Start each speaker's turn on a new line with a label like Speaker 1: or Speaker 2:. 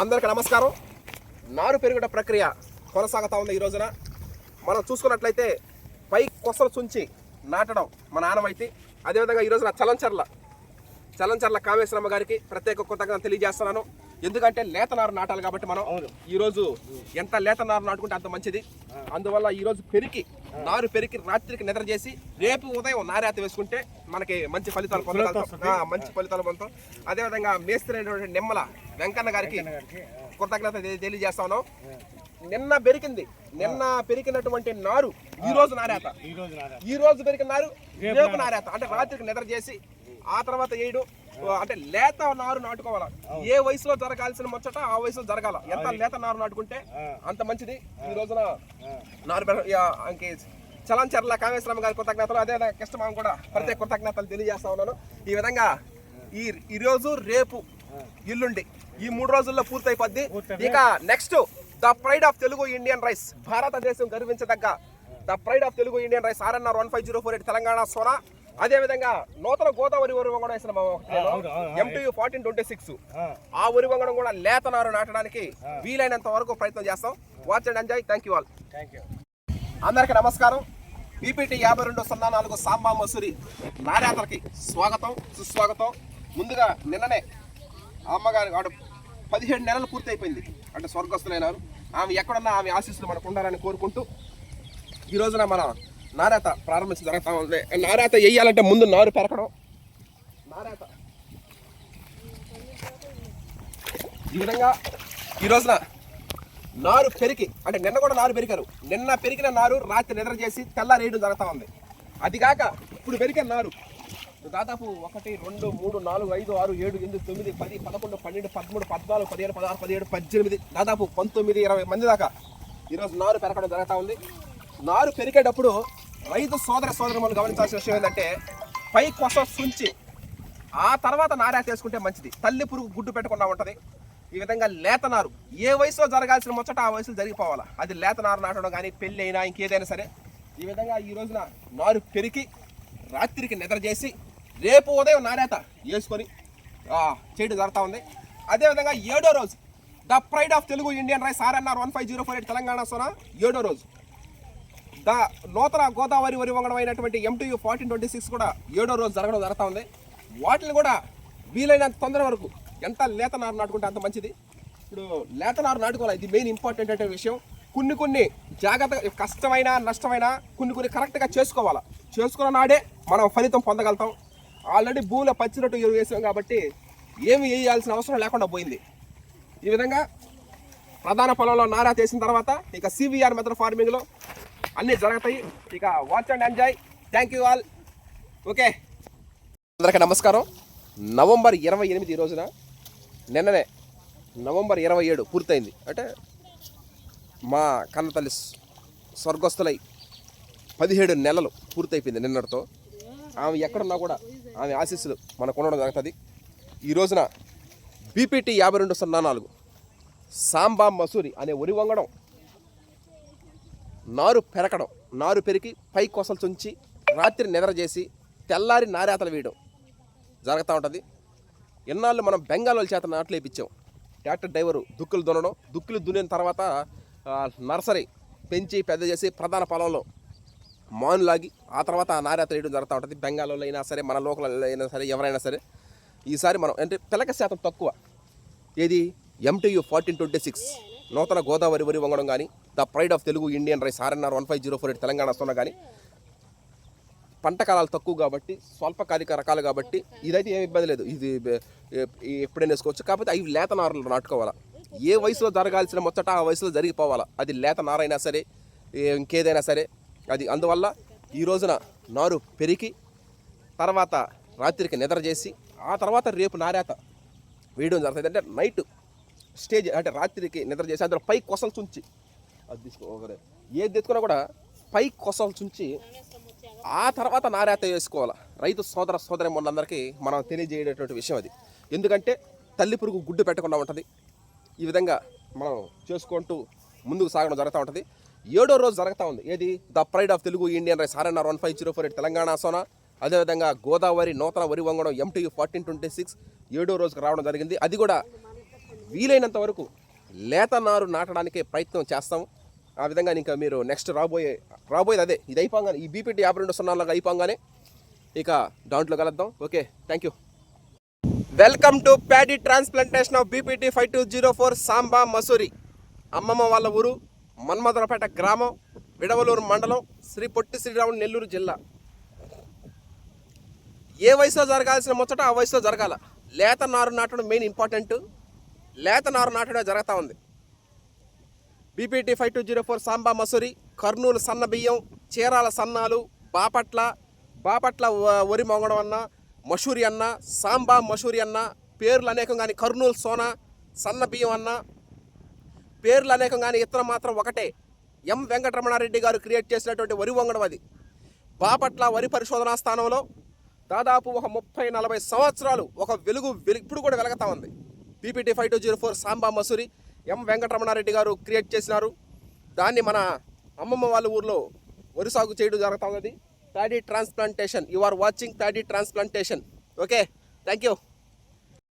Speaker 1: అందరికీ నమస్కారం. నారు పెరుగుట ప్రక్రియ కొనసాగుతా ఉంది. ఈ రోజున మనం చూసుకున్నట్లయితే పై కొసలు చుంచి నాటడం మన ఆనవాయితీ. అదేవిధంగా ఈ రోజున చలంచర్ల కామేశ్వరమ్మ గారికి ప్రత్యేక కృతజ్ఞతలు తెలియజేస్తున్నాను. ఎందుకంటే లేత నారు నాటాలి కాబట్టి మనం ఈరోజు ఎంత లేత నారు నాటుకుంటే అంత మంచిది. అందువల్ల ఈరోజు నారు పెరికి రాత్రికి నిద్ర చేసి రేపు ఉదయం నారేత వేసుకుంటే మనకి మంచి ఫలితాలు పొందుతాం. అదేవిధంగా మేస్త్రి అయినటువంటి నిమ్మల వెంకన్న గారికి కృతజ్ఞత తెలియజేస్తా ఉన్నాం. నిన్న పెరికినటువంటి నారు ఈ రోజు పెరికిన నారు రేపు నారేత అంటే రాత్రికి నిద్ర చేసి ఆ తర్వాత వేయడం. అంటే లేత నారు నాటుకోవాలా. ఏ వయసులో జరగాల్సిన ముచ్చట ఆ వయసులో జరగాల. ఎంత లేత నారు నాటుకుంటే అంత మంచిది. ఈ రోజున నారు చలంచర్ల కామేశ్వరమ్మ గారి కృతజ్ఞతలు, అదే కృష్ణమామ కూడా ప్రత్యేక కృతజ్ఞతలు తెలియజేస్తా ఉన్నాను. ఈ విధంగా ఈ రోజు రేపు ఎల్లుండి ఈ 3 రోజుల్లో పూర్తయిపోద్ది. ఇక next the pride of Telugu Indian rice, భారతదేశం గర్వించదగ్గ the pride of Telugu Indian rice RNR 15048 Telangana Sona. అదే విధంగా నూతన గోదావరి వరి వంగడం వేసిన MTU 1426 ఆ వరి వంగడం కూడా లేత నారు నాటడానికి వీలైనంత వరకు ప్రయత్నం చేస్తాం. Watch and enjoy. Thank you all. అందరికీ నమస్కారం. BPT 5204 సాంబా మసూరి నారేతలకి స్వాగతం, సుస్వాగతం. ముందుగా నిన్ననే అమ్మగారి 17 నెలలు పూర్తి అయిపోయింది. అంటే స్వర్గస్థులైనారు. ఆమె ఎక్కడున్నా ఆమె ఆశీస్సులు మనకు ఉండాలని కోరుకుంటూ ఈ రోజున మన నారేత ప్రారంభించడం జరుగుతూ ఉంది. నారేత వేయాలంటే ముందు నారు పెరకడం. నారేత ఈ విధంగా ఈ రోజున నారు పెరికి, అంటే నిన్న కూడా నారు పెరికారు. నిన్న పెరికిన నారు రాత్రి నిద్ర చేసి తెల్లారేయడం జరుగుతూ ఉంది. అది కాక ఇప్పుడు పెరికిన నారు దాదాపు 1 2 3 4 5 6 7 8 9 10 11 12 13 14 15 16 17 18 దాదాపు 19 20 మంది దాకా ఈరోజు నారు పెరకడం జరుగుతూ ఉంది. నారు పెరికేటప్పుడు రైతు సోదరులు గమనించాల్సిన విషయం ఏంటంటే పై కొస సుంచి ఆ తర్వాత నారేత వేసుకుంటే మంచిది. తల్లి పురుగు గుడ్డు పెట్టకుండా ఉంటుంది. ఈ విధంగా లేత నారు ఏ వయసులో జరగాల్సిన ముచ్చట ఆ వయసులో జరిగిపోవాలా. అది లేత నారు నాటడం కానీ పెళ్ళి అయినా ఇంకేదైనా సరే. ఈ విధంగా ఈ రోజున నారు పెరికి రాత్రికి నిద్ర చేసి రేపు ఉదయం నారేత వేసుకొని చేయడం జరుగుతూ ఉంది. అదేవిధంగా 7వ రోజు the pride of Telugu Indian rice RNR 15048 Telangana Sona 7వ రోజు నూతన గోదావరి వరి వంగడం అయినటువంటి MTU 1426 కూడా 7వ రోజు జరుగుతూ ఉంది. వాటిని కూడా వీలైనంత తొందర వరకు ఎంత లేత నారు నాటుకుంటే అంత మంచిది. ఇప్పుడు లేత నారు నాటుకోవాలి. ఇది మెయిన్ ఇంపార్టెంట్ అంటే విషయం. కొన్ని జాగ్రత్తగా కష్టమైన నష్టమైన కొన్ని కరెక్ట్గా చేసుకోవాలా. చేసుకున్న నాడే మనం ఫలితం పొందగలుగుతాం. ఆల్రెడీ భూమిలో పచ్చినట్టు ఎరువు వేసాం కాబట్టి ఏమి వేయాల్సిన అవసరం లేకుండా పోయింది. ఈ విధంగా ప్రధాన పొలంలో నారేత వేసిన తర్వాత ఇక CVR మెథడ్ ఫార్మింగ్లో అన్నీ జరుగుతాయి. ఇక watch and enjoy. Thank you all. Okay, అందరికీ నమస్కారం. నవంబర్ 28 ఈ రోజున నిన్ననే నవంబర్ 27 పూర్తయింది. అంటే మా కన్నతల్లి స్వర్గస్థులై 17 నెలలు పూర్తయిపోయింది నిన్నటితో. ఆమె ఎక్కడున్నా కూడా ఆమె ఆశీస్సులు మనకు ఉండడం జరుగుతుంది. ఈ రోజున BPT 5204 సాంబా మసూరి అనే వరి వంగడం, నారు పెరకడం, నారు పెరికి పై కొసలు చుంచి రాత్రి నిద్ర చేసి తెల్లారి నారేతలు వేయడం జరుగుతూ ఉంటుంది. ఎన్నాళ్ళు మనం బెంగాల్ చేత నాట్లు వేయించాం. ట్రాక్టర్ డ్రైవరు దుక్కులు దున్నిన తర్వాత నర్సరీ పెంచి పెద్ద చేసి ప్రధాన పొలంలో మానులాగి ఆ తర్వాత నారేత వేయడం జరుగుతూ ఉంటుంది. బెంగాల్లో అయినా సరే మన లోకల్ అయినా సరే ఎవరైనా సరే. ఈసారి మనం అంటే పిలక శాతం తక్కువ. ఏది MTU 1426 నూతన గోదావరి వరి వంగడం కానీ the pride of Telugu Indian rice RNR 15048 Telangana Sona కానీ పంట కాలాలు తక్కువ కాబట్టి స్వల్పకాలిక రకాలు కాబట్టి ఇదైతే ఏమి ఇబ్బంది లేదు. ఇది ఎప్పుడైనా వేసుకోవచ్చు. కాకపోతే అవి లేత నారులు నాటుకోవాలా. ఏ వయసులో జరగాల్సిన ముచ్చట ఆ వయసులో జరిగిపోవాలా. అది లేత నారైనా సరే ఇంకేదైనా సరే అది. అందువల్ల ఈ రోజున నారు పెరికి తర్వాత రాత్రికి నిద్ర చేసి ఆ తర్వాత రేపు నారేత వేయడం జరుగుతుంది. అంటే నైట్ స్టేజ్ అంటే రాత్రికి నిద్ర చేసి అందులో పై కొసలు చుంచి అది తీసుకో ఏది తెచ్చుకున్నా కూడా పై కొసలు చుంచి ఆ తర్వాత నారేత వేసుకోవాలి. రైతు సోదరీమణులందరికీ మనం తెలియజేయటువంటి విషయం అది. ఎందుకంటే తల్లి పురుగు గుడ్డు పెట్టకుండా ఉంటుంది. ఈ విధంగా మనం చేసుకుంటూ ముందుకు సాగడం జరుగుతూ ఉంటుంది. 7వ రోజు జరుగుతూ ఉంది. ఏది the pride of Telugu Indian rice RNR 15048 Telangana Sona. అదేవిధంగా గోదావరి నూతన వరి వంగడం MTU 1426 7వ రోజుకు రావడం జరిగింది. అది కూడా వీలైనంత వరకు లేత నారు నాటడానికే ప్రయత్నం చేస్తాం. ఆ విధంగా ఇంకా మీరు నెక్స్ట్ రాబోయేది అదే. ఇది అయిపోగానే ఈ బీపీటీ 52 అయిపోగానే ఇక దాంట్లో కలుద్దాం. Okay, thank you. Welcome to paddy transplantation of BPT 5204 Samba Mahsuri. అమ్మమ్మ వాళ్ళ ఊరు మన్మధురపేట గ్రామం, విడవలూరు మండలం, శ్రీ పొట్టి శ్రీరాములు, నెల్లూరు జిల్లా. ఏ వయసులో జరగాల్సిన ముచ్చట ఆ వయసులో జరగాల. లేత నారు నాటడం మెయిన్ ఇంపార్టెంట్. లేత నారు నాటడం జరుగుతూ ఉంది. బీపీటీ 5204 సాంబా మసూరి, కర్నూలు సన్న బియ్యం, చీరాల సన్నాలు, బాపట్ల వరి మొంగడం అన్న, మసూరి అన్న, సాంబా మసూరి అన్న, పేర్లు అనేకం కానీ కర్నూలు సోనా సన్న బియ్యం అన్న, పేర్లు అనేకం కానీ ఇతరం మాత్రం ఒకటే. ఎం వెంకటరమణారెడ్డి గారు క్రియేట్ చేసినటువంటి వరి వంగడం అది. బాపట్ల వరి పరిశోధనా స్థానంలో దాదాపు ఒక 30-40 సంవత్సరాలు ఒక వెలుగు ఇప్పుడు కూడా వెలుగుతూ ఉంది. బీపీటీ 5204 సాంబా మసూరి ఎం వెంకటరమణారెడ్డి గారు క్రియేట్ చేసినారు. దాన్ని మన అమ్మమ్మ వాళ్ళ ఊర్లో వరి సాగు చేయడం జరుగుతుంది. Paddy transplantation. You are watching paddy transplantation. Okay, thank you.